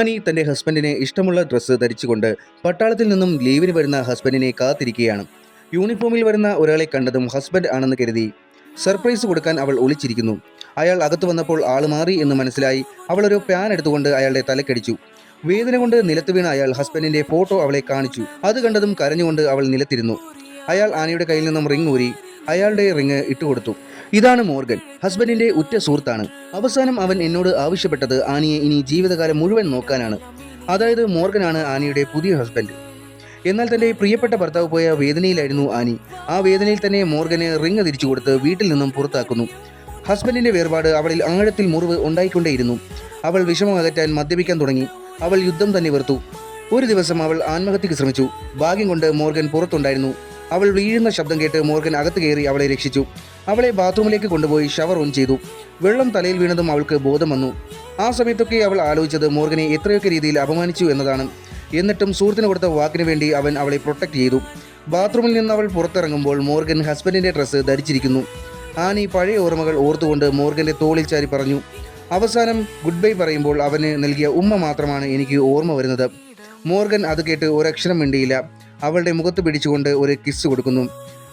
Annie തന്റെ ഹസ്ബൻഡിനെ ഇഷ്ടമുള്ള ഡ്രസ്സ് ധരിച്ചുകൊണ്ട് പട്ടാളത്തിൽ നിന്നും ലീവിന് വരുന്ന ഹസ്ബൻഡിനെ കാത്തിരിക്കുകയാണ്. യൂണിഫോമിൽ വരുന്ന ഒരാളെ കണ്ടതും ഹസ്ബൻഡ് ആണെന്ന് കരുതി സർപ്രൈസ് കൊടുക്കാൻ അവൾ ഒളിച്ചിരിക്കുന്നു. അയാൾ അകത്തു വന്നപ്പോൾ ആള് മാറി എന്ന് മനസ്സിലായി അവളൊരു പാൻ എടുത്തുകൊണ്ട് അയാളുടെ തലക്കടിച്ചു. വേദന കൊണ്ട് നിലത്ത് വീണ അയാൾ ഹസ്ബൻഡിന്റെ ഫോട്ടോ അവളെ കാണിച്ചു. അത് കണ്ടതും കരഞ്ഞുകൊണ്ട് അവൾ നിലത്തിരുന്നു. അയാൾ ആനിയുടെ കയ്യിൽ നിന്നും റിംഗ് ഊരി അയാളുടെ റിംഗ് ഇട്ടുകൊടുത്തു. ഇതാണ് മോർഗൻ, ഹസ്ബൻഡിന്റെ ഉറ്റ സുഹൃത്താണ്. അവസാനം അവൻ എന്നോട് ആവശ്യപ്പെട്ടത് ആനിയെ ഇനി ജീവിതകാലം മുഴുവൻ നോക്കാനാണ്. അതായത് മോർഗനാണ് ആനിയുടെ പുതിയ ഹസ്ബൻഡ്. എന്നാൽ തന്റെ പ്രിയപ്പെട്ട ഭർത്താവ് പോയ വേദനയിലായിരുന്നു ആനി. ആ വേദനയിൽ തന്നെ മോർഗന് റിംഗ് തിരിച്ചു കൊടുത്ത് വീട്ടിൽ നിന്നും പുറത്താക്കുന്നു. ഹസ്ബൻഡിന്റെ വേർപാട് അവളിൽ ആഴത്തിൽ മുറിവ് ഉണ്ടായിക്കൊണ്ടേയിരുന്നു. അവൾ വിഷമം അകറ്റാൻ മദ്യപിക്കാൻ തുടങ്ങി. അവൾ യുദ്ധം തന്നെ വെറുത്തു. ഒരു ദിവസം അവൾ ആത്മഹത്യക്ക് ശ്രമിച്ചു. ഭാഗ്യം കൊണ്ട് മോർഗൻ പുറത്തുണ്ടായിരുന്നു. അവൾ വീഴുന്ന ശബ്ദം കേട്ട് മോർഗൻ അകത്ത് കയറി അവളെ രക്ഷിച്ചു. അവളെ ബാത്റൂമിലേക്ക് കൊണ്ടുപോയി ഷവർ ഓൺ ചെയ്തു. വെള്ളം തലയിൽ വീണതും അവൾക്ക് ബോധം വന്നു. ആ സമയത്തൊക്കെ അവൾ ആലോചിച്ചത് മോർഗനെ എത്രയൊക്കെ രീതിയിൽ അപമാനിച്ചു എന്നതാണ്. എന്നിട്ടും സുഹൃത്തിന് കൊടുത്ത വാക്കിന് വേണ്ടി അവൻ അവളെ പ്രൊട്ടക്ട് ചെയ്തു. ബാത്റൂമിൽ നിന്ന് അവൾ പുറത്തിറങ്ങുമ്പോൾ മോർഗൻ ഹസ്ബൻഡിന്റെ ഡ്രസ്സ് ധരിച്ചിരിക്കുന്നു. ആനി പഴയ ഓർമ്മകൾ ഓർത്തുകൊണ്ട് മോർഗന്റെ തോളിൽ ചാരി പറഞ്ഞു. അവസാനം ഗുഡ് ബൈ പറയുമ്പോൾ അവന് നൽകിയ ഉമ്മ മാത്രമാണ് എനിക്ക് ഓർമ്മ വരുന്നത്. മോർഗൻ അത് കേട്ട് ഒരക്ഷരം മിണ്ടിയില്ല. അവളുടെ മുഖത്ത് പിടിച്ചുകൊണ്ട് ഒരു കിസ് കൊടുക്കുന്നു.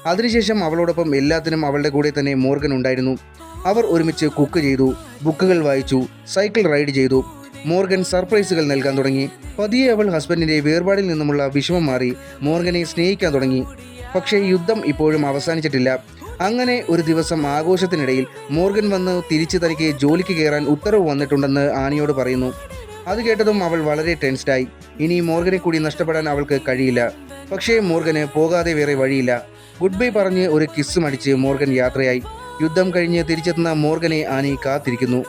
അതിനുശേഷം അവളോടൊപ്പം എല്ലാത്തിനും അവളുടെ കൂടെ തന്നെ മോർഗൻ ഉണ്ടായിരുന്നു. അവർ ഒരുമിച്ച് കുക്ക് ചെയ്തു, ബുക്കുകൾ വായിച്ചു, സൈക്കിൾ റൈഡ് ചെയ്തു. മോർഗൻ സർപ്രൈസുകൾ നൽകാൻ തുടങ്ങി. പതിയെ അവൾ ഹസ്ബൻഡിന്റെ വേർപാടിൽ നിന്നുമുള്ള വിഷമം മാറി മോർഗനെ സ്നേഹിക്കാൻ തുടങ്ങി. പക്ഷേ യുദ്ധം ഇപ്പോഴും അവസാനിച്ചിട്ടില്ല. അങ്ങനെ ഒരു ദിവസം ആഘോഷത്തിനിടയിൽ മോർഗൻ വന്ന് തിരിച്ച് തനിക്ക് ജോലിക്ക് കയറാൻ ഉത്തരവ് വന്നിട്ടുണ്ടെന്ന് ആനിയോട് പറയുന്നു. അത് കേട്ടതും അവൾ വളരെ ടെൻസ്ഡായി. ഇനി മോർഗനെ കൂടി നഷ്ടപ്പെടാൻ അവൾക്ക് കഴിയില്ല. പക്ഷേ മോർഗന് പോകാതെ വേറെ വഴിയില്ല. ഗുഡ് ബൈ പറഞ്ഞ് ഒരു കിസ്സും അടിച്ച് മോർഗൻ യാത്രയായി. യുദ്ധം കഴിഞ്ഞ് തിരിച്ചെത്തുന്ന മോർഗനെ ആനി കാത്തിരിക്കുന്നു.